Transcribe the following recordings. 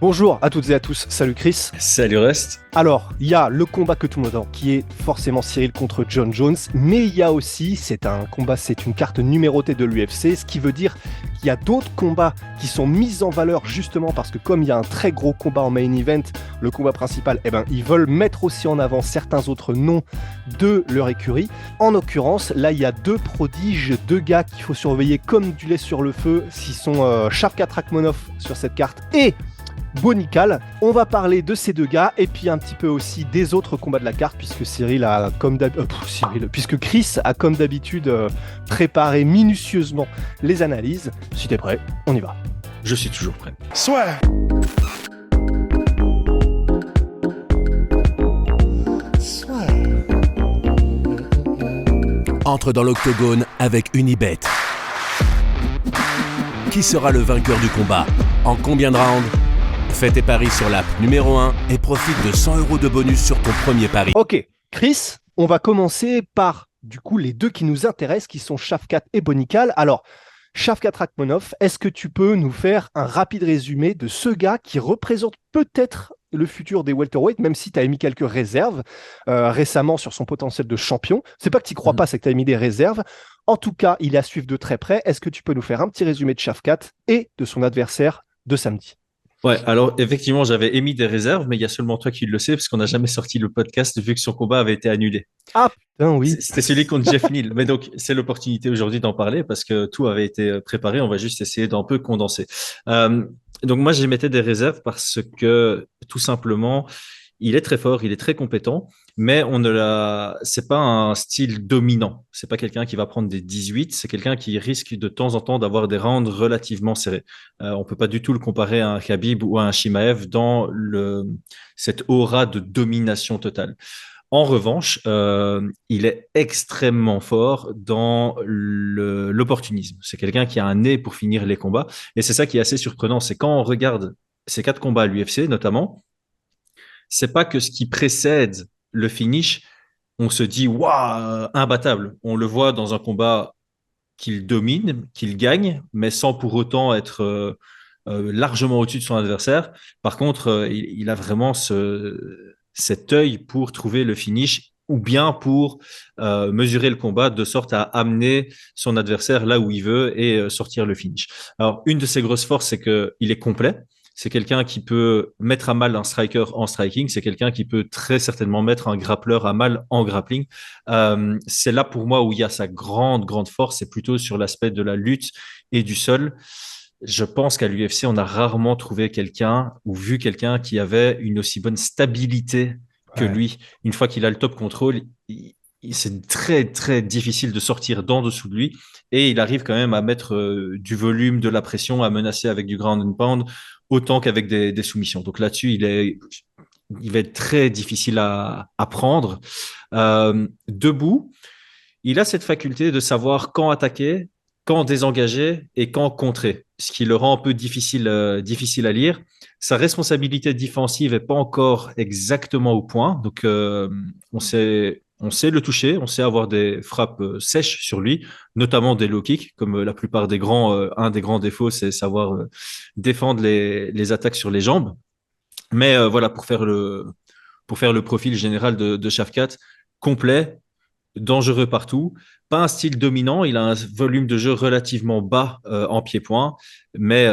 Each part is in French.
Bonjour à toutes et à tous, salut Chris. Salut Rest. Alors, il y a le combat que tout le monde attend, qui est forcément Cyril contre John Jones, mais il y a aussi, c'est une carte numérotée de l'UFC, ce qui veut dire qu'il y a d'autres combats qui sont mis en valeur justement parce que comme il y a un très gros combat en main event, le combat principal, ils veulent mettre aussi en avant certains autres noms de leur écurie. En l'occurrence, là, il y a deux prodiges, deux gars qu'il faut surveiller comme du lait sur le feu, s'ils sont Shavkat Rakhmonov sur cette carte et Bonical. On va parler de ces deux gars et puis un petit peu aussi des autres combats de la carte puisque puisque Chris a comme d'habitude préparé minutieusement les analyses. Si t'es prêt, on y va. Je suis toujours prêt. Soit. Entre dans l'octogone avec Unibet. Qui sera le vainqueur du combat? En combien de rounds? Fais tes paris sur l'app numéro 1 et profite de 100 € de bonus sur ton premier pari. Ok, Chris, on va commencer par du coup les deux qui nous intéressent, qui sont Shavkat et Bonical. Alors, Shavkat Rakhmonov, est-ce que tu peux nous faire un rapide résumé de ce gars qui représente peut-être le futur des welterweight, même si tu as émis quelques réserves récemment sur son potentiel de champion. C'est pas que tu n'y crois pas, c'est que tu as émis des réserves. En tout cas, il est à suivre de très près. Est-ce que tu peux nous faire un petit résumé de Shavkat et de son adversaire de samedi? Ouais, alors effectivement, j'avais émis des réserves, mais il y a seulement toi qui le sais, parce qu'on n'a jamais sorti le podcast vu que son combat avait été annulé. Ah putain, oui. C'était celui contre Jeff Neal. Mais donc, c'est l'opportunité aujourd'hui d'en parler parce que tout avait été préparé. On va juste essayer d'un peu condenser. Donc, moi, j'émettais des réserves parce que, tout simplement, il est très fort, il est très compétent, mais c'est pas un style dominant. C'est pas quelqu'un qui va prendre des 18, c'est quelqu'un qui risque de temps en temps d'avoir des rounds relativement serrés. On peut pas du tout le comparer à un Khabib ou à un Chimaev dans cette aura de domination totale. En revanche, il est extrêmement fort dans l'opportunisme. C'est quelqu'un qui a un nez pour finir les combats. Et c'est ça qui est assez surprenant. C'est quand on regarde ces 4 combats à l'UFC, notamment, c'est pas que ce qui précède le finish, on se dit waouh, imbattable. On le voit dans un combat qu'il domine, qu'il gagne, mais sans pour autant être largement au-dessus de son adversaire. Par contre, il a vraiment cet œil pour trouver le finish ou bien pour mesurer le combat de sorte à amener son adversaire là où il veut et sortir le finish. Alors, une de ses grosses forces, c'est qu'il est complet. C'est quelqu'un qui peut mettre à mal un striker en striking. C'est quelqu'un qui peut très certainement mettre un grappleur à mal en grappling. C'est là pour moi où il y a sa grande, grande force. C'est plutôt sur l'aspect de la lutte et du sol. Je pense qu'à l'UFC, on a rarement trouvé quelqu'un ou vu quelqu'un qui avait une aussi bonne stabilité que lui. Une fois qu'il a le top control, c'est très, très difficile de sortir d'en dessous de lui. Et il arrive quand même à mettre du volume, de la pression, à menacer avec du ground and pound, autant qu'avec des soumissions. Donc là-dessus, il va être très difficile à prendre. Debout, il a cette faculté de savoir quand attaquer, quand désengager et quand contrer, ce qui le rend un peu difficile à lire. Sa responsabilité défensive n'est pas encore exactement au point. Donc, on sait le toucher, on sait avoir des frappes sèches sur lui, notamment des low kicks, comme la plupart des grands. Un des grands défauts, c'est savoir défendre les attaques sur les jambes. Mais voilà, pour faire le profil général de Shavkat, complet, dangereux partout, pas un style dominant, il a un volume de jeu relativement bas en pied-point, mais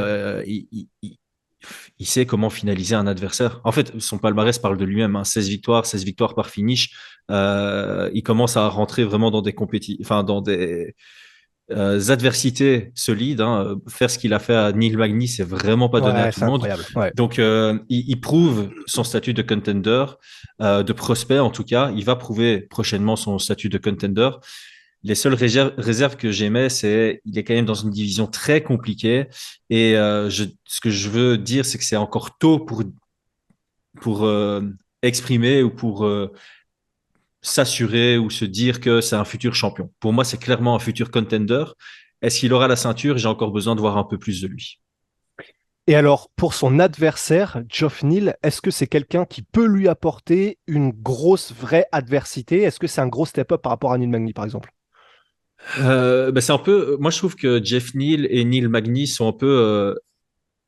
il sait comment finaliser un adversaire. En fait, son palmarès parle de lui-même, hein, 16 victoires par finish. Il commence à rentrer vraiment dans des dans des adversités solides. Hein. Faire ce qu'il a fait à Neil Magny, c'est vraiment pas donné à tout C'est le monde. incroyable. Ouais. Donc, il prouve son statut de contender, de prospect en tout cas. Il va prouver prochainement son statut de contender. Les seules réserves que j'aimais, c'est il est quand même dans une division très compliquée. Et ce que je veux dire, c'est que c'est encore tôt pour exprimer ou pour s'assurer ou se dire que c'est un futur champion. Pour moi, c'est clairement un futur contender. Est-ce qu'il aura la ceinture? J'ai encore besoin de voir un peu plus de lui. Et alors, pour son adversaire, Geoff Neal, est-ce que c'est quelqu'un qui peut lui apporter une grosse, vraie adversité? Est-ce que c'est un gros step-up par rapport à Neil Magny, par exemple? C'est un peu. Moi, je trouve que Jeff Neal et Neil Magny sont un peu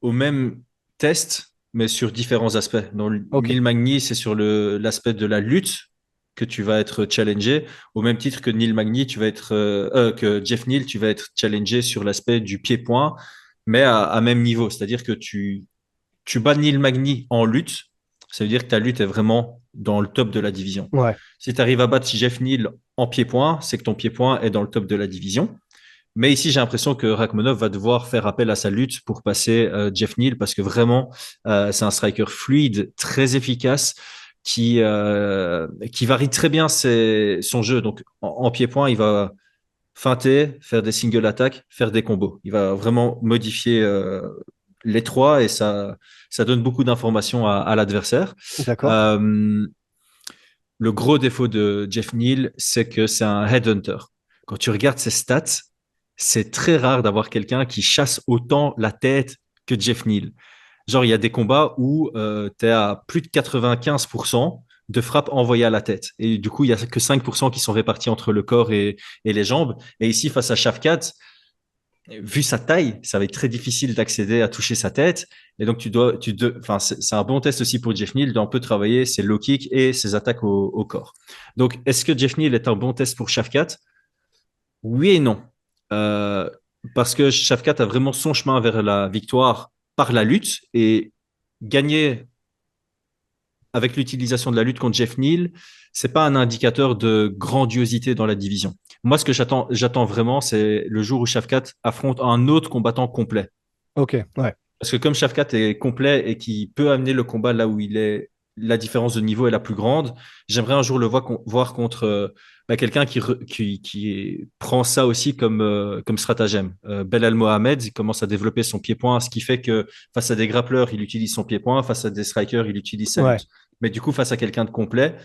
au même test mais sur différents aspects. Dans Ok, Neil Magny, c'est sur l'aspect de la lutte que tu vas être challengé, au même titre que Neil Magny, que Jeff Neal, tu vas être challengé sur l'aspect du pied-point, mais à même niveau. C'est-à-dire que tu bats Neil Magny en lutte, ça veut dire que ta lutte est vraiment dans le top de la division. ouais, Si tu arrives à battre Jeff Neal en pied-point, c'est que ton pied-point est dans le top de la division. Mais ici, j'ai l'impression que Rakhmonov va devoir faire appel à sa lutte pour passer Jeff Neal parce que vraiment, c'est un striker fluide, très efficace, qui varie très bien son jeu. Donc, en pied-point, il va feinter, faire des single attaques, faire des combos. Il va vraiment modifier les trois et ça donne beaucoup d'informations à l'adversaire. d'accord. Euh, le gros défaut de Jeff Neal, c'est que c'est un headhunter. Quand tu regardes ses stats, c'est très rare d'avoir quelqu'un qui chasse autant la tête que Jeff Neal. Genre, il y a des combats où tu es à plus de 95% de frappes envoyées à la tête. Et du coup, il n'y a que 5% qui sont répartis entre le corps et les jambes. Et ici, face à Shafkat, vu sa taille, ça va être très difficile d'accéder à toucher sa tête. Et donc, enfin, c'est un bon test aussi pour Jeff Neal d'un peu travailler ses low kicks et ses attaques au corps. Donc, est-ce que Jeff Neal est un bon test pour Shafkat? Oui et non. Euh, Parce que Shafkat a vraiment son chemin vers la victoire par la lutte et gagner avec l'utilisation de la lutte contre Jeff Neal, c'est pas un indicateur de grandiosité dans la division. Moi, ce que j'attends vraiment, c'est le jour où Shafkat affronte un autre combattant complet. Ok, ouais. Parce que comme Shafkat est complet et qui peut amener le combat là où il est, la différence de niveau est la plus grande, j'aimerais un jour voir contre quelqu'un qui prend ça aussi comme stratagème. Belal Mohamed, il commence à développer son pied-point, ce qui fait que face à des grappleurs, il utilise son pied-point, face à des strikers, il utilise sa Ouais. lutte. Mais du coup, face à quelqu'un de complet,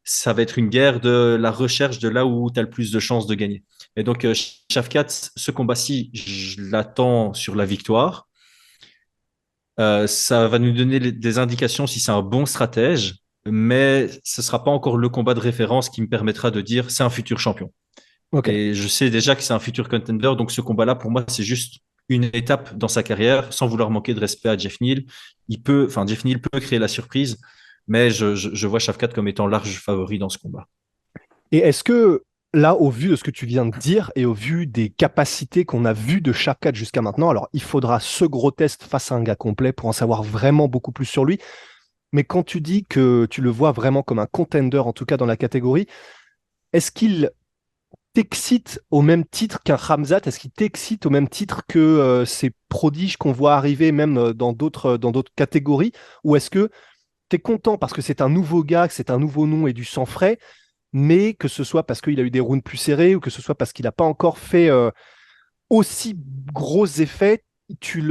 ça va être une guerre de la recherche de là où tu as le plus de chances de gagner. Et donc, Shafkat, ce combat-ci, je l'attends sur la victoire. Ça va nous donner des indications si c'est un bon stratège, mais ce ne sera pas encore le combat de référence qui me permettra de dire c'est un futur champion. Ok. Et je sais déjà que c'est un futur contender, donc ce combat-là, pour moi, c'est juste une étape dans sa carrière, sans vouloir manquer de respect à Jeff Neal. Jeff Neal peut créer la surprise, mais je vois Shafkat comme étant large favori dans ce combat. Et est-ce que là, au vu de ce que tu viens de dire et au vu des capacités qu'on a vues de Shafkat jusqu'à maintenant, alors il faudra ce gros test face à un gars complet pour en savoir vraiment beaucoup plus sur lui. Mais quand tu dis que tu le vois vraiment comme un contender, en tout cas dans la catégorie, est-ce qu'il t'excite au même titre qu'un Khamzat? Est-ce qu'il t'excite au même titre que ces prodiges qu'on voit arriver même dans d'autres catégories? Ou est-ce que tu es content parce que c'est un nouveau gars, que c'est un nouveau nom et du sang frais, mais que ce soit parce qu'il a eu des rounds plus serrés ou que ce soit parce qu'il n'a pas encore fait aussi gros effets, tu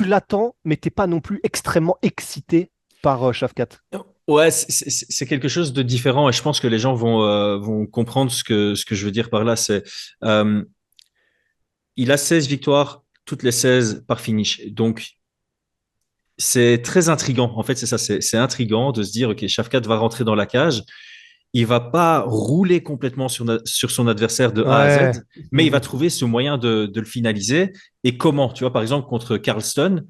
l'attends, mais t'es pas non plus extrêmement excité par Shafkat. Ouais, c'est quelque chose de différent et je pense que les gens vont comprendre ce que je veux dire par là. Euh, il a 16 victoires, toutes les 16 par finish. Donc, c'est très intriguant. En fait, c'est ça, c'est intriguant de se dire, OK, Shafkat va rentrer dans la cage. Il va pas rouler complètement sur son adversaire de A à Ouais. Z, mais il va trouver ce moyen de le finaliser. Et comment? Tu vois, par exemple, contre Carlston,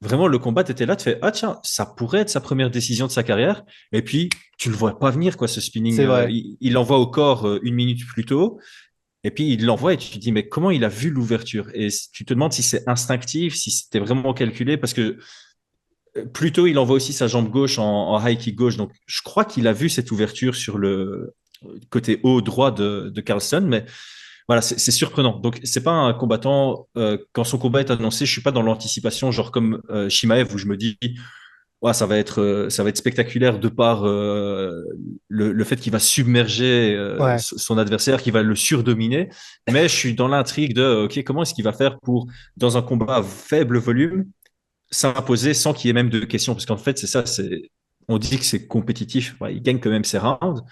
vraiment, le combat, tu étais là, tu fais, ah tiens, ça pourrait être sa première décision de sa carrière. Et puis, tu le vois pas venir, quoi, ce spinning. C'est vrai. Il l'envoie au corps une minute plus tôt. Et puis, il l'envoie et tu te dis, mais comment il a vu l'ouverture? Et tu te demandes si c'est instinctif, si c'était vraiment calculé, parce que plutôt, il envoie aussi sa jambe gauche en high kick gauche. Donc, je crois qu'il a vu cette ouverture sur le côté haut droit de Carlson, mais voilà, c'est surprenant. Donc, c'est pas un combattant, quand son combat est annoncé, je suis pas dans l'anticipation, genre comme Shimaev, où je me dis, ouais, ça va être spectaculaire de par le fait qu'il va submerger Ouais. son adversaire, qu'il va le surdominer. Mais je suis dans l'intrigue de, OK, comment est-ce qu'il va faire pour, dans un combat à faible volume, s'imposer sans qu'il y ait même de questions. Parce qu'en fait, c'est ça, on dit que c'est compétitif. Ouais, il gagne quand même ses rounds.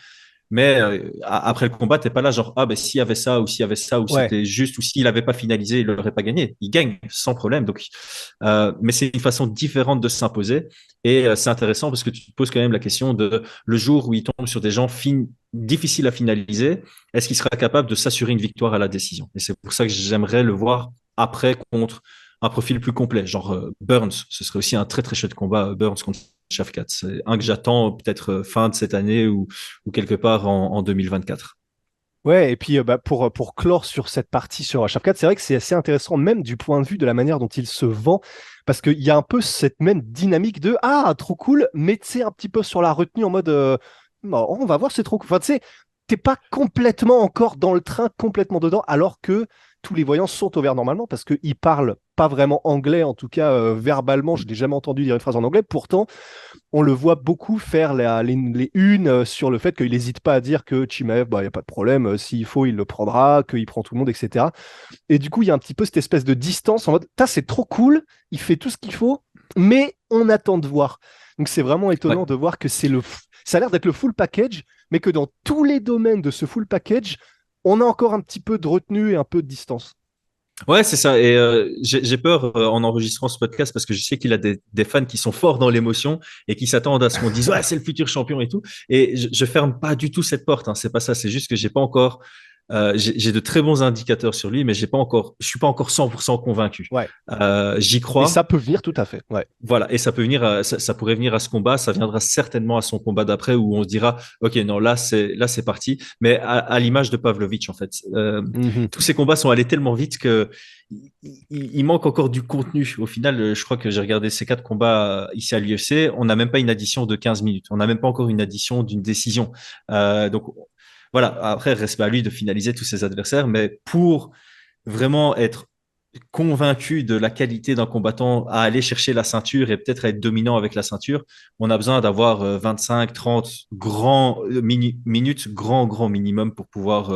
Mais après le combat, t'es pas là genre, ah ben s'il y avait ça, ou s'il y avait ça, ou Ouais. c'était juste, ou s'il n'avait pas finalisé, il n'aurait pas gagné. Il gagne sans problème. Donc, mais c'est une façon différente de s'imposer. Et c'est intéressant parce que tu te poses quand même la question de le jour où il tombe sur des gens difficiles à finaliser, est-ce qu'il sera capable de s'assurer une victoire à la décision? Et c'est pour ça que j'aimerais le voir après contre un profil plus complet, genre Burns. Ce serait aussi un très très chouette combat, Burns contre Shafkat. C'est un que j'attends peut-être fin de cette année ou quelque part en 2024. Ouais, et puis pour clore sur cette partie sur Shafkat, c'est vrai que c'est assez intéressant, même du point de vue de la manière dont il se vend, parce qu'il y a un peu cette même dynamique de ah, trop cool, mais tu sais, un petit peu sur la retenue en mode oh, on va voir, c'est trop cool. Enfin, tu sais, t'es pas complètement encore dans le train, complètement dedans, alors que tous les voyants sont au vert normalement, parce qu'ils parlent pas vraiment anglais, en tout cas verbalement, je n'ai jamais entendu dire une phrase en anglais, pourtant on le voit beaucoup faire les unes sur le fait qu'il n'hésite pas à dire que Chimaev, bah, il n'y a pas de problème, s'il faut, il le prendra, qu'il prend tout le monde, etc. Et du coup, il y a un petit peu cette espèce de distance en mode, c'est trop cool, il fait tout ce qu'il faut, mais on attend de voir. Donc c'est vraiment Ouais. étonnant de voir que ça a l'air d'être le full package, mais que dans tous les domaines de ce full package, on a encore un petit peu de retenue et un peu de distance. Ouais, c'est ça. Et j'ai peur en enregistrant ce podcast parce que je sais qu'il a des fans qui sont forts dans l'émotion et qui s'attendent à ce qu'on dise ouais, c'est le futur champion et tout. Et je ferme pas du tout cette porte. Hein. C'est pas ça. C'est juste que j'ai pas encore. J'ai de très bons indicateurs sur lui, mais j'ai pas encore. Je suis pas encore 100% convaincu. Ouais. J'y Et ça crois. peut venir tout à fait. Ouais. Voilà, et ça peut venir, ça pourrait venir à ce combat, ça viendra certainement à son combat d'après où on se dira, ok, non, là c'est parti, mais à l'image de Pavlovich en fait, Mhm. tous ces combats sont allés tellement vite que il manque encore du contenu. Au final, je crois que j'ai regardé ces 4 combats ici à l'UFC, on n'a même pas une addition de 15 minutes, on n'a même pas encore une addition d'une décision. Donc voilà, après reste à lui de finaliser tous ses adversaires, mais pour vraiment être convaincu de la qualité d'un combattant à aller chercher la ceinture et peut-être à être dominant avec la ceinture, on a besoin d'avoir 25, 30 minutes, grand minimum pour pouvoir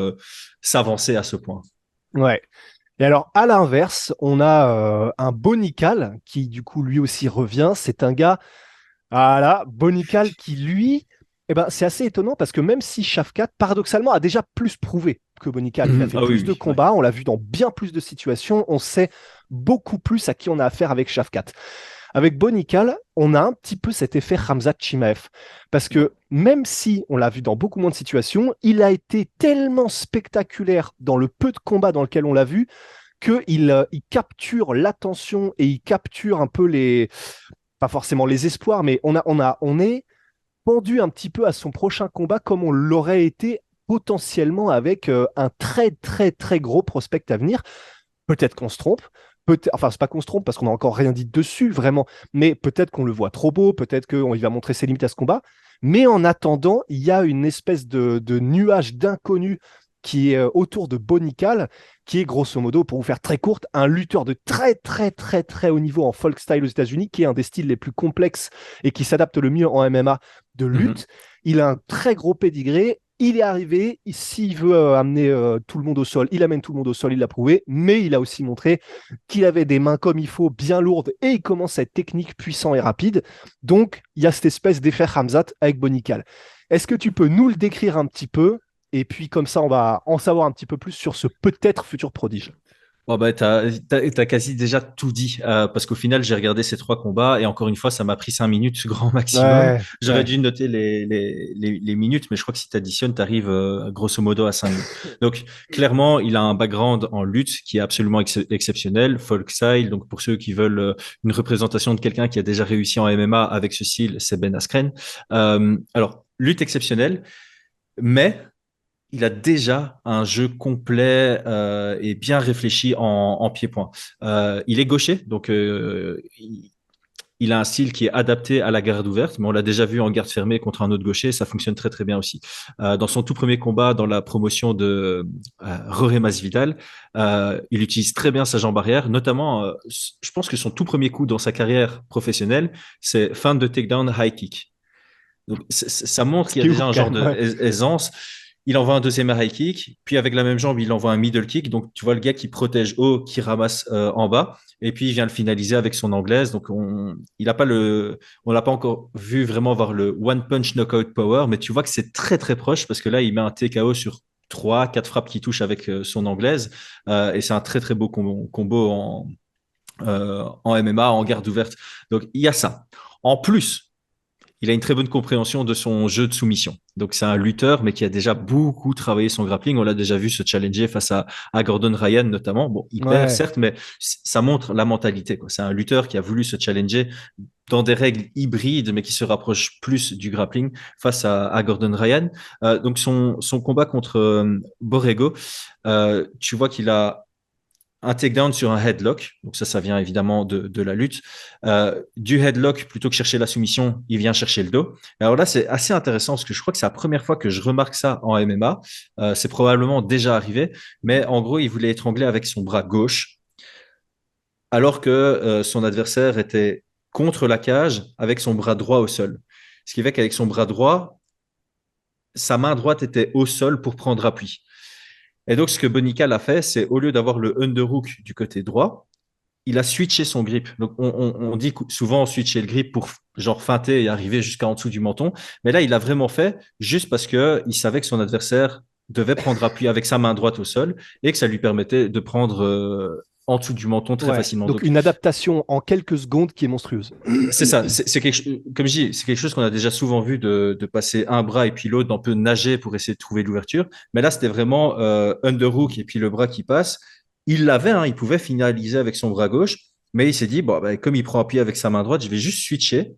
s'avancer à ce point. Ouais. Et alors, à l'inverse, on a un Bonical qui, du coup, lui aussi revient. C'est un gars, voilà, Bonical qui, lui, eh ben, c'est assez étonnant parce que même si Shafkat, paradoxalement, a déjà plus prouvé que Bonical, il a fait Ah oui, plus de oui, ouais. combats, on l'a vu dans bien plus de situations, on sait beaucoup plus à qui on a affaire avec Shafkat. Avec Bonical, on a un petit peu cet effet Khamzat Chimaev. Parce que même si on l'a vu dans beaucoup moins de situations, il a été tellement spectaculaire dans le peu de combats dans lequel on l'a vu qu'il capture l'attention et il capture un peu pas forcément les espoirs, mais on est pendu un petit peu à son prochain combat comme on l'aurait été potentiellement avec un très très très gros prospect à venir. Peut-être qu'on se trompe. Enfin, c'est pas qu'on se trompe parce qu'on n'a encore rien dit dessus, vraiment. Mais peut-être qu'on le voit trop beau, peut-être qu'il va montrer ses limites à ce combat. Mais en attendant, il y a une espèce de nuage d'inconnu qui est autour de Bonical, qui est grosso modo, pour vous faire très courte, un lutteur de très très très très haut niveau en folk style aux États-Unis, qui est un des styles les plus complexes et qui s'adapte le mieux en MMA de Mhm. lutte. Il a un très gros pédigré. Il est arrivé, s'il veut amener tout le monde au sol, il amène tout le monde au sol, il l'a prouvé, mais il a aussi montré qu'il avait des mains comme il faut, bien lourdes, et il commence à être technique, puissant et rapide. Donc, il y a cette espèce d'effet Hamzat avec Bonical. Est-ce que tu peux nous le décrire un petit peu? Et puis, comme ça, on va en savoir un petit peu plus sur ce peut-être futur prodige. Bon, bah, t'as quasi déjà tout dit, parce qu'au final, j'ai regardé ces 3 combats et encore une fois, ça m'a pris 5 minutes, grand maximum. Ouais, J'aurais ouais. dû noter les minutes, mais je crois que si tu additionnes, tu arrives grosso modo à 5 minutes. Donc, clairement, il a un background en lutte qui est absolument exceptionnel, folk style. Donc, pour ceux qui veulent une représentation de quelqu'un qui a déjà réussi en MMA avec ce style, c'est Ben Askren. Alors, lutte exceptionnelle, mais il a déjà un jeu complet et bien réfléchi en pied-point. Il est gaucher, donc il a un style qui est adapté à la garde ouverte, mais on l'a déjà vu en garde fermée contre un autre gaucher, ça fonctionne très très bien aussi. Dans son tout premier combat dans la promotion de Jorge Masvidal, il utilise très bien sa jambe arrière, notamment, je pense que son tout premier coup dans sa carrière professionnelle, c'est fin de takedown high kick. Donc, ça montre Ce qu'il y a qui est déjà ouf un quand genre même, ouais. d'aisance. Il envoie un deuxième high kick, puis avec la même jambe, il envoie un middle kick. Donc, tu vois le gars qui protège haut, qui ramasse en bas, et puis il vient le finaliser avec son anglaise. Donc, on l'a pas encore vu vraiment avoir le one punch knockout power, mais tu vois que c'est très très proche parce que là, il met un TKO sur 3, 4 frappes qui touchent avec son anglaise, et c'est un très très beau combo en MMA, en garde ouverte. Donc, il y a ça. En plus, il a une très bonne compréhension de son jeu de soumission. Donc, c'est un lutteur, mais qui a déjà beaucoup travaillé son grappling. On l'a déjà vu se challenger face à Gordon Ryan, notamment. Bon, il perd, Ouais. certes, mais ça montre la mentalité, quoi. C'est un lutteur qui a voulu se challenger dans des règles hybrides, mais qui se rapproche plus du grappling face à Gordon Ryan. Donc, son combat contre Borrego, tu vois qu'il a un takedown sur un headlock. Donc ça vient évidemment de la lutte. Du headlock, plutôt que chercher la soumission, il vient chercher le dos. Alors là, c'est assez intéressant parce que je crois que c'est la première fois que je remarque ça en MMA. C'est probablement déjà arrivé, mais en gros, il voulait étrangler avec son bras gauche, alors que son adversaire était contre la cage avec son bras droit au sol. Ce qui fait qu'avec son bras droit, sa main droite était au sol pour prendre appui. Et donc, ce que Bonical a fait, c'est au lieu d'avoir le underhook du côté droit, il a switché son grip. Donc, on dit souvent switcher le grip pour genre feinter et arriver jusqu'en dessous du menton. Mais là, il a vraiment fait juste parce que il savait que son adversaire devait prendre appui avec sa main droite au sol et que ça lui permettait de prendre en dessous du menton très Ouais. facilement. Donc Donc, une adaptation en quelques secondes qui est monstrueuse. c'est ça. C'est comme je dis, c'est quelque chose qu'on a déjà souvent vu de passer un bras et puis l'autre d'un peu nager pour essayer de trouver l'ouverture. Mais là, c'était vraiment underhook et puis le bras qui passe. Il l'avait, hein, il pouvait finaliser avec son bras gauche, mais il s'est dit, bon, bah, comme il prend appui avec sa main droite, je vais juste switcher.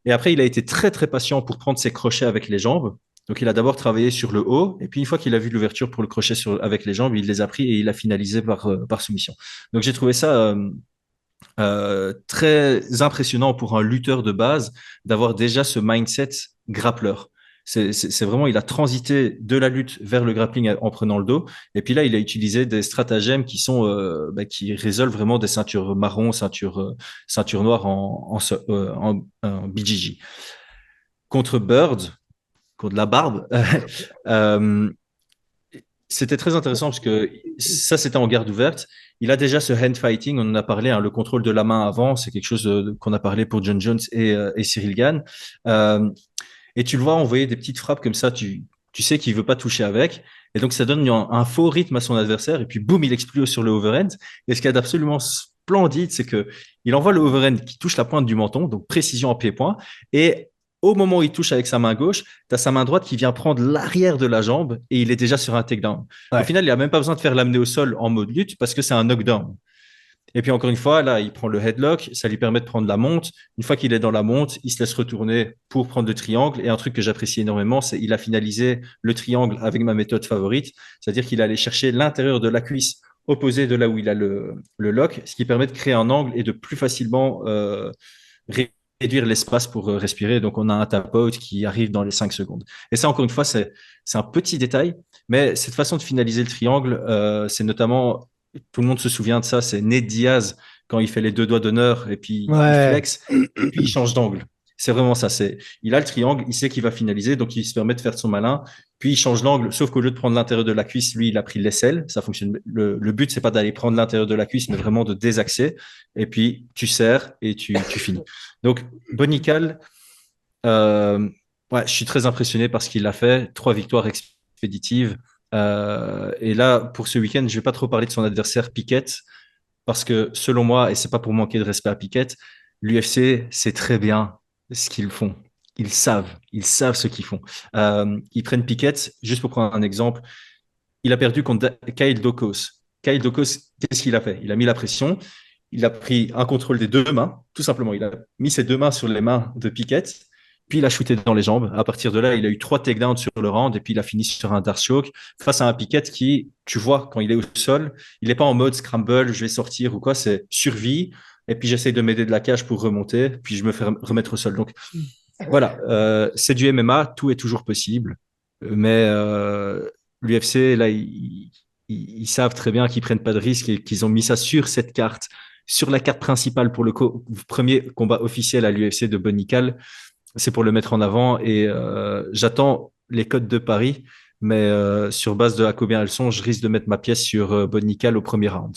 Et après, il a été très, très patient pour prendre ses crochets avec les jambes. Donc, il a d'abord travaillé sur le haut, et puis une fois qu'il a vu l'ouverture pour le crochet avec les jambes, il les a pris et il a finalisé par soumission. Donc, j'ai trouvé ça très impressionnant pour un lutteur de base d'avoir déjà ce mindset grappleur. C'est vraiment, il a transité de la lutte vers le grappling en prenant le dos. Et puis là, il a utilisé des stratagèmes qui sont, qui résolvent vraiment des ceintures marron, ceinture noire en BJJ. Contre Bird, contre la barbe, euh, c'était très intéressant parce que ça, c'était en garde ouverte. Il a déjà ce hand fighting, on en a parlé, hein, le contrôle de la main avant, c'est quelque chose qu'on a parlé pour John Jones et Cyril Gane. Euh, et tu le vois envoyer des petites frappes comme ça, tu sais qu'il veut pas toucher avec. Et donc, ça donne un faux rythme à son adversaire. Et puis, boum, il explose sur le overhand. Et ce qu'il y a d'absolument splendide, c'est que il envoie le overhand qui touche la pointe du menton, donc précision en pied-point. Et au moment où il touche avec sa main gauche, tu as sa main droite qui vient prendre l'arrière de la jambe et il est déjà sur un takedown. Au Ouais. final, il n'a même pas besoin de faire l'amener au sol en mode lutte parce que c'est un knockdown. Et puis encore une fois, là, il prend le headlock, ça lui permet de prendre la monte. Une fois qu'il est dans la monte, il se laisse retourner pour prendre le triangle. Et un truc que j'apprécie énormément, c'est qu'il a finalisé le triangle avec ma méthode favorite, c'est-à-dire qu'il allait chercher l'intérieur de la cuisse opposé de là où il a le lock, ce qui permet de créer un angle et de plus facilement réduire l'espace pour respirer. Donc, on a un tap-out qui arrive dans les 5 secondes. Et ça, encore une fois, c'est un petit détail, mais cette façon de finaliser le triangle, c'est notamment tout le monde se souvient de ça, c'est Ned Diaz quand il fait les deux doigts d'honneur et puis il Ouais. flex et puis il change d'angle. C'est vraiment ça. Il a le triangle, il sait qu'il va finaliser, donc il se permet de faire de son malin. Puis il change l'angle, sauf qu'au lieu de prendre l'intérieur de la cuisse, lui, il a pris l'aisselle. Ça fonctionne. Le but, c'est pas d'aller prendre l'intérieur de la cuisse, mais vraiment de désaxer. Et puis tu serres et tu finis. Donc Bonical, ouais, je suis très impressionné par ce qu'il a fait. 3 victoires expéditives. Et là, pour ce week-end, je vais pas trop parler de son adversaire Pickett, parce que selon moi, et c'est pas pour manquer de respect à Pickett, l'UFC sait très bien ce qu'ils font. Ils savent ce qu'ils font. Ils prennent Pickett, juste pour prendre un exemple, il a perdu contre Kyle Dokos. Kyle Dokos, qu'est-ce qu'il a fait? Il a mis la pression, il a pris un contrôle des deux mains, tout simplement. Il a mis ses deux mains sur les mains de Pickett, puis il a shooté dans les jambes. À partir de là, il a eu 3 takedowns sur le round et puis il a fini sur un Dark face à un Pickett qui, tu vois, quand il est au sol, il n'est pas en mode scramble, je vais sortir ou quoi, c'est survie. Et puis j'essaye de m'aider de la cage pour remonter, puis je me fais remettre au sol. Donc voilà, c'est du MMA, tout est toujours possible. Mais l'UFC, là, ils savent très bien qu'ils prennent pas de risques et qu'ils ont mis ça sur cette carte, sur la carte principale pour le premier combat officiel à l'UFC de Bonical. C'est pour le mettre en avant et j'attends les codes de Paris, mais sur base de à combien elles sont, je risque de mettre ma pièce sur Bonical au premier round.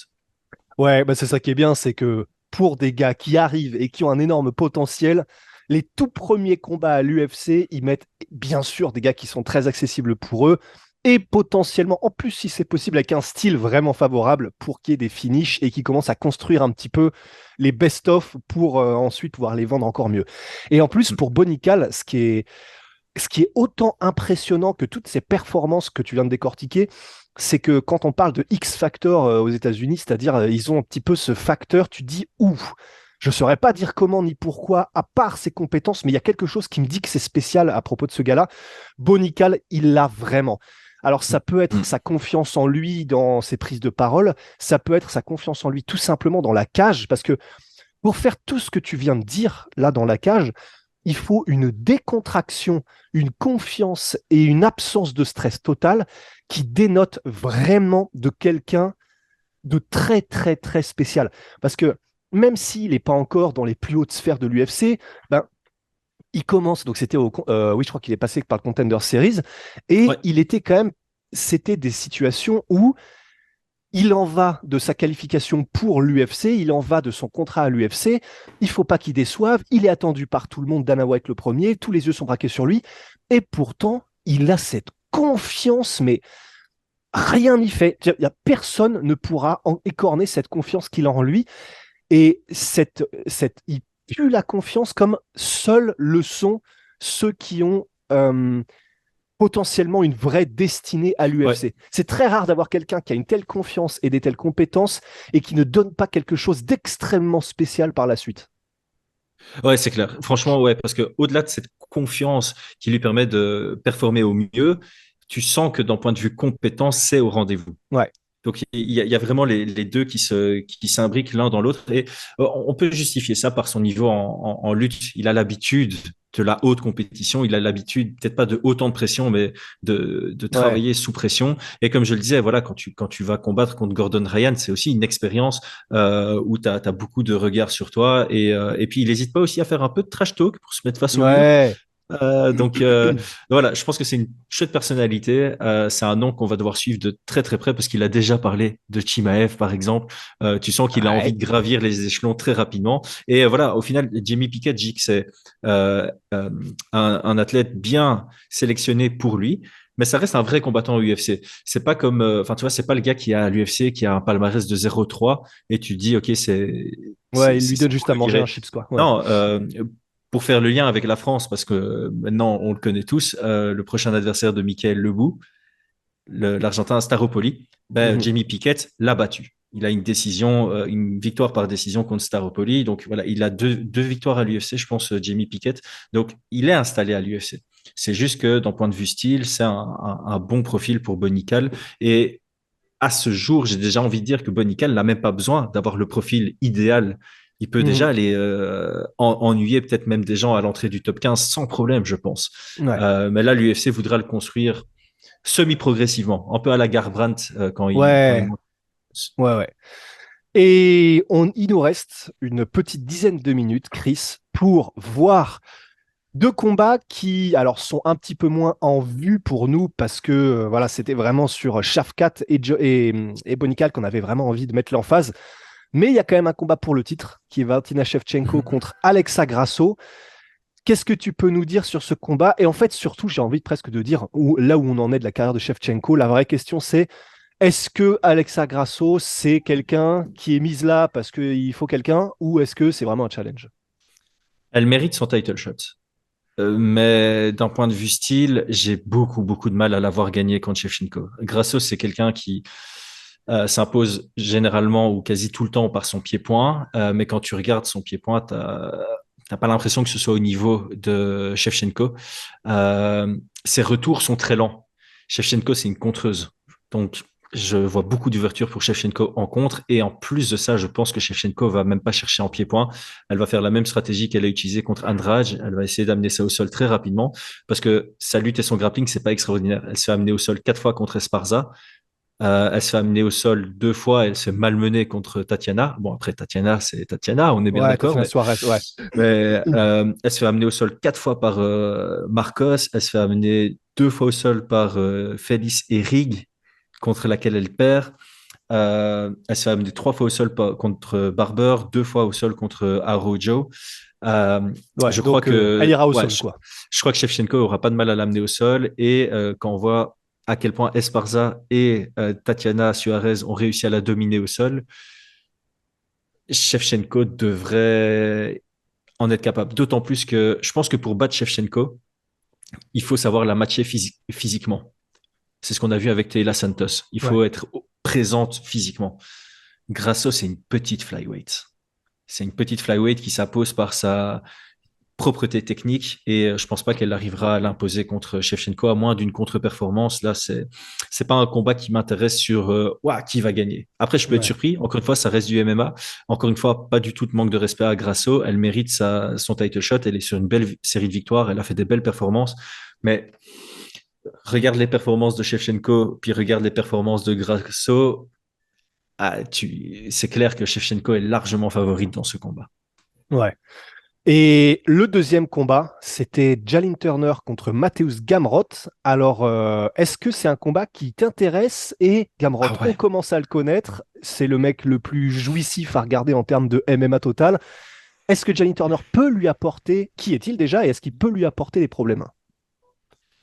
Ouais, bah c'est ça qui est bien, c'est que pour des gars qui arrivent et qui ont un énorme potentiel, les tout premiers combats à l'UFC, ils mettent bien sûr des gars qui sont très accessibles pour eux. et potentiellement, en plus si c'est possible, avec un style vraiment favorable pour qu'il y ait des finishes et qui commence à construire un petit peu les best-of pour ensuite pouvoir les vendre encore mieux. Et en plus, pour Bonical, ce qui est autant impressionnant que toutes ces performances que tu viens de décortiquer, c'est que quand on parle de X Factor aux États-Unis, c'est-à-dire ils ont un petit peu ce facteur, tu dis ouf. Je ne saurais pas dire comment ni pourquoi, à part ses compétences, mais il y a quelque chose qui me dit que c'est spécial à propos de ce gars-là. Bonical, il l'a vraiment. Alors, ça peut être sa confiance en lui dans ses prises de parole, ça peut être sa confiance en lui tout simplement dans la cage, parce que pour faire tout ce que tu viens de dire là dans la cage, il faut une décontraction, une confiance et une absence de stress totale qui dénote vraiment de quelqu'un de très, très, très spécial. Parce que même s'il n'est pas encore dans les plus hautes sphères de l'UFC, ben, il commence, donc c'était oui, je crois qu'il est passé par le Contender Series, et il était quand même, c'était des situations où il en va de sa qualification pour l'UFC, il en va de son contrat à l'UFC, il faut pas qu'il déçoive, il est attendu par tout le monde, Dana White le premier, tous les yeux sont braqués sur lui, et pourtant, il a cette confiance, mais rien n'y fait. Personne ne pourra écorner cette confiance qu'il a en lui, et il pue la confiance comme seuls le sont ceux qui ont potentiellement une vraie destinée à l'UFC. Ouais. C'est très rare d'avoir quelqu'un qui a une telle confiance et des telles compétences et qui ne donne pas quelque chose d'extrêmement spécial par la suite. Ouais, c'est clair. Franchement, ouais, parce que au-delà de cette confiance qui lui permet de performer au mieux, tu sens que d'un point de vue compétence, c'est au rendez-vous. Ouais. Donc, il y a vraiment les deux qui s'imbriquent l'un dans l'autre. Et on peut justifier ça par son niveau en lutte. Il a l'habitude de la haute compétition. Il a l'habitude, peut-être pas de autant de pression, mais de travailler sous pression. Et comme je le disais, voilà, quand tu vas combattre contre Gordon Ryan, c'est aussi une expérience où tu as beaucoup de regards sur toi. Et puis, il n'hésite pas aussi à faire un peu de trash talk pour se mettre face au mur. Donc voilà, je pense que c'est une chouette personnalité. C'est un nom qu'on va devoir suivre de très très près parce qu'il a déjà parlé de Chimaev par exemple. Tu sens qu'il a envie de gravir les échelons très rapidement. Et voilà, au final, Jamie Pickett dit que c'est un athlète bien sélectionné pour lui. Mais ça reste un vrai combattant au UFC. C'est pas comme, enfin, tu vois, c'est pas le gars qui a à l'UFC, qui a un palmarès de 0-3 et tu te dis, OK, Ouais, il lui donne juste à manger un chips, quoi. Ouais. Non, pour faire le lien avec la France, parce que maintenant on le connaît tous, le prochain adversaire de Michael Lebou, l'Argentin Staropoli, Jamie Pickett l'a battu. Il a une décision, une victoire par décision contre Staropoli. Donc voilà, il a deux victoires à l'UFC, je pense, Jamie Pickett. Donc il est installé à l'UFC. C'est juste que d'un point de vue style, c'est un bon profil pour Bonical. Et à ce jour, j'ai déjà envie de dire que Bonical n'a même pas besoin d'avoir le profil idéal. Il peut déjà aller ennuyer peut-être même des gens à l'entrée du top 15 sans problème, je pense. Ouais. Mais là, l'UFC voudra le construire semi-progressivement, un peu à la Garbrandt quand il monte. Ouais. Et il nous reste une petite dizaine de minutes, Chris, pour voir deux combats qui alors sont un petit peu moins en vue pour nous parce que voilà, c'était vraiment sur Shavkat et Bonical qu'on avait vraiment envie de mettre l'emphase. Mais il y a quand même un combat pour le titre qui est Valentina Shevchenko contre Alexa Grasso. Qu'est-ce que tu peux nous dire sur ce combat? Et en fait, surtout, j'ai envie presque de dire là où on en est de la carrière de Shevchenko, la vraie question c'est est-ce que Alexa Grasso, c'est quelqu'un qui est mise là parce qu'il faut quelqu'un ou est-ce que c'est vraiment un challenge? Elle mérite son title shot. Mais d'un point de vue style, j'ai beaucoup de mal à l'avoir gagné contre Shevchenko. Grasso, c'est quelqu'un qui s'impose généralement ou quasi tout le temps par son pied-point. Mais quand tu regardes son pied-point, t'as pas l'impression que ce soit au niveau de Shevchenko. Ses retours sont très lents. Shevchenko, c'est une contreuse. Donc, je vois beaucoup d'ouverture pour Shevchenko en contre. Et en plus de ça, je pense que Shevchenko va même pas chercher en pied-point. Elle va faire la même stratégie qu'elle a utilisée contre Andrade. Elle va essayer d'amener ça au sol très rapidement parce que sa lutte et son grappling, c'est pas extraordinaire. Elle se fait amener au sol 4 fois contre Esparza. Elle se fait amener au sol 2 fois, elle se fait malmener contre Tatiana. Bon, après, Tatiana, c'est Tatiana, on est bien d'accord. Mais elle se fait amener au sol 4 fois par Marcos, elle se fait amener 2 fois au sol par Félix et Rig, contre laquelle elle perd. Elle se fait amener 3 fois au sol contre Barber, 2 fois au sol contre Araujo. Je crois que elle ira au sol, quoi. Je crois que Shevchenko aura pas de mal à l'amener au sol et quand on voit à quel point Esparza et Tatiana Suarez ont réussi à la dominer au sol, Shevchenko devrait en être capable. D'autant plus que je pense que pour battre Shevchenko, il faut savoir la matcher physiquement. C'est ce qu'on a vu avec Taylor Santos. Il Ouais. faut être présente physiquement. Grasso, c'est une petite flyweight. C'est une petite flyweight qui s'impose par sa propreté technique et je pense pas qu'elle arrivera à l'imposer contre Shevchenko à moins d'une contre-performance. Là, c'est pas un combat qui m'intéresse sur ouah, qui va gagner. Après, je peux être Ouais. surpris. Encore une fois, ça reste du MMA. Encore une fois, pas du tout de manque de respect à Grasso. Elle mérite son title shot. Elle est sur une belle série de victoires. Elle a fait des belles performances. Mais regarde les performances de Shevchenko, puis regarde les performances de Grasso. C'est clair que Shevchenko est largement favorite dans ce combat. Ouais. Et le deuxième combat, c'était Jalin Turner contre Mateusz Gamrot. Alors, est-ce que c'est un combat qui t'intéresse? Et Gamrot, Ah on ouais. commence à le connaître. C'est le mec le plus jouissif à regarder en termes de MMA total. Est-ce que Jalin Turner peut lui apporter... Qui est-il déjà? Et est-ce qu'il peut lui apporter des problèmes?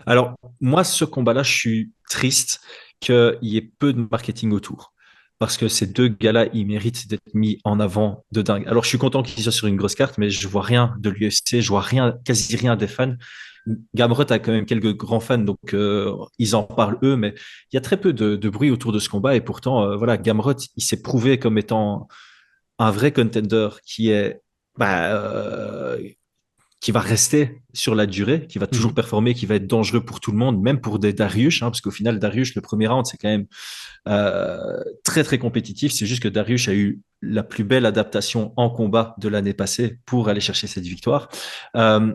Alors, moi, ce combat-là, je suis triste qu'il y ait peu de marketing autour. Parce que ces deux gars-là, ils méritent d'être mis en avant de dingue. Alors, je suis content qu'ils soient sur une grosse carte, mais je vois rien de l'UFC, je vois rien, quasi rien des fans. Gamrot a quand même quelques grands fans, donc ils en parlent eux, mais il y a très peu de bruit autour de ce combat. Et pourtant, voilà, Gamrot, il s'est prouvé comme étant un vrai contender qui est bah, qui va rester sur la durée, qui va toujours Mhm. performer, qui va être dangereux pour tout le monde, même pour des Dariush, hein, parce qu'au final, Dariush, le premier round, c'est quand même très, très compétitif. C'est juste que Dariush a eu la plus belle adaptation en combat de l'année passée pour aller chercher cette victoire. Euh,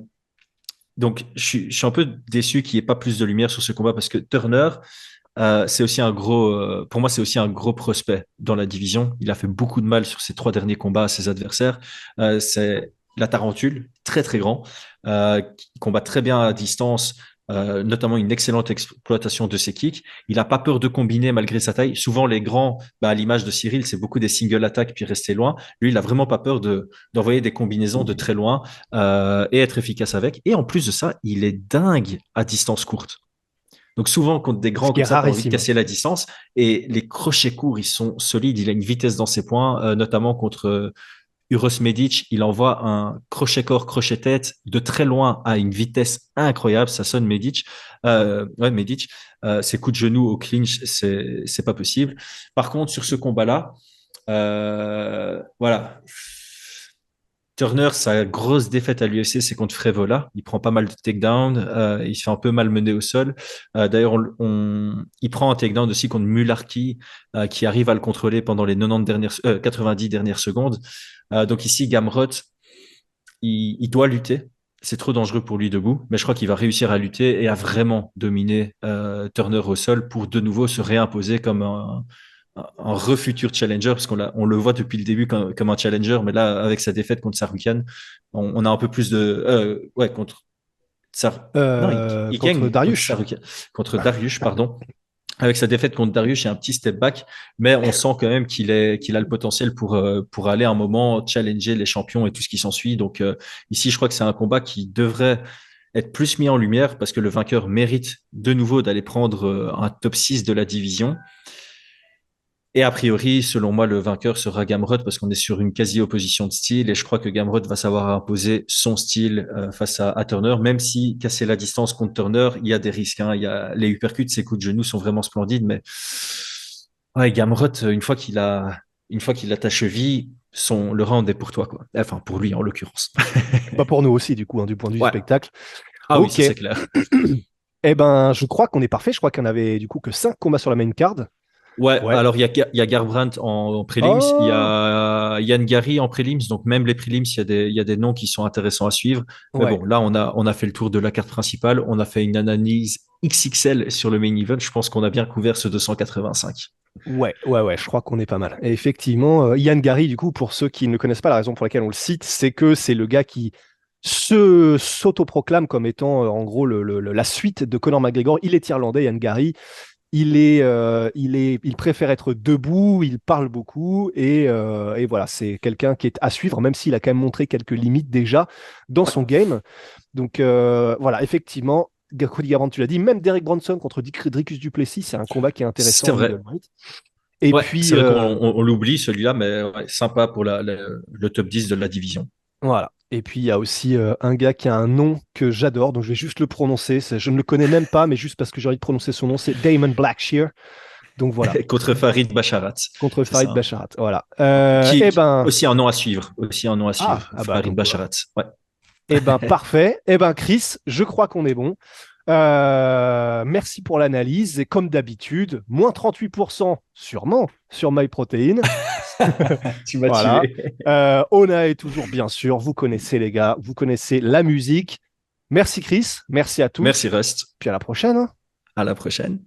donc, je suis un peu déçu qu'il n'y ait pas plus de lumière sur ce combat parce que Turner, c'est aussi un gros, pour moi, c'est aussi un gros prospect dans la division. Il a fait beaucoup de mal sur ses 3 derniers combats à ses adversaires. C'est la tarentule, très très grand, qui combat très bien à distance, notamment une excellente exploitation de ses kicks. Il n'a pas peur de combiner malgré sa taille. Souvent, les grands, à l'image de Cyril, c'est beaucoup des single attaques puis rester loin. Lui, il a vraiment pas peur d'envoyer des combinaisons de très loin et être efficace avec. Et en plus de ça, il est dingue à distance courte. Donc souvent, contre des Ce grands qui est comme ça, tu as envie de rarissime. casser la distance. Et les crochets courts, ils sont solides. Il a une vitesse dans ses points, notamment contre Uros Medic. Il envoie un crochet corps, crochet tête de très loin à une vitesse incroyable. Ça sonne Medic. Ouais, Medic. Ses coups de genoux au clinch, c'est pas possible. Par contre, sur ce combat-là, voilà. Turner, sa grosse défaite à l'UFC, c'est contre Frevola. Il prend pas mal de takedowns, il se fait un peu malmener au sol. D'ailleurs, il prend un takedown aussi contre Mularki, qui arrive à le contrôler pendant les 90 dernières secondes. Donc ici, Gamrot, il doit lutter. C'est trop dangereux pour lui debout, mais je crois qu'il va réussir à lutter et à vraiment dominer Turner au sol pour de nouveau se réimposer comme un refutur challenger, parce on le voit depuis le début comme un challenger, mais là, avec sa défaite contre Sarukian, on a un peu plus de... ouais, contre non, il Contre gagne contre Dariush. Sarukian, contre Dariush, pardon. Avec sa défaite contre Dariush, il y a un petit step back, mais on sent quand même qu'il a le potentiel pour aller à un moment challenger les champions et tout ce qui s'ensuit. Donc ici, je crois que c'est un combat qui devrait être plus mis en lumière parce que le vainqueur mérite de nouveau d'aller prendre un top 6 de la division. Et a priori, selon moi, le vainqueur sera Gamrot parce qu'on est sur une quasi-opposition de style et je crois que Gamrot va savoir imposer son style face à Turner, même si casser la distance contre Turner, il y a des risques. Hein. Il y a les uppercuts, ses coups de genoux sont vraiment splendides, mais ouais, Gamrot, une fois qu'il a ta cheville, le round est pour toi, quoi. Enfin, pour lui en l'occurrence. Bah pour nous aussi, du coup, hein, du point de vue du Ouais. spectacle. Ah oui, Ok. ça c'est clair. Eh ben, je crois qu'on est parfait. Je crois qu'il y en avait du coup que 5 combats sur la main card. Ouais, Ouais. alors il y a Garbrandt en prélims, il y Oh! a Yann Gary en prélims, donc même les prélims, il y a des noms qui sont intéressants à suivre. Mais Ouais. bon, là, on a fait le tour de la carte principale, on a fait une analyse XXL sur le main event, je pense qu'on a bien couvert ce 285. Ouais, je crois qu'on est pas mal. Et effectivement, Ian Gary, du coup, pour ceux qui ne connaissent pas la raison pour laquelle on le cite, c'est que c'est le gars qui s'autoproclame comme étant en gros la suite de Conor McGregor. Il est irlandais, Ian Gary. Il préfère être debout, il parle beaucoup et voilà, c'est quelqu'un qui est à suivre, même s'il a quand même montré quelques limites déjà dans son game. Donc voilà, effectivement, Cody Garbrandt, tu l'as dit, même Derek Bronson contre Dricus du Plessis, c'est un combat qui est intéressant. C'est vrai. Et ouais, puis, c'est vrai qu'on l'oublie celui-là, mais ouais, sympa pour le top 10 de la division. Voilà. Et puis, il y a aussi un gars qui a un nom que j'adore, donc je vais juste le prononcer. Je ne le connais même pas, mais juste parce que j'ai envie de prononcer son nom, c'est Damon Blackshear. Donc voilà. Contre Farid Basharat. Contre Farid Basharat, voilà. Qui aussi un nom à suivre. Farid Basharat. Ouais. Eh ben, parfait. Eh ben, Chris, je crois qu'on est bon. Merci pour l'analyse. Et comme d'habitude, moins 38% sûrement sur MyProtein. Tu m'as voilà. tué. Ona est toujours, bien sûr. Vous connaissez, les gars. Vous connaissez la musique. Merci, Chris. Merci à tous. Merci, Rust. Puis à la prochaine. À la prochaine.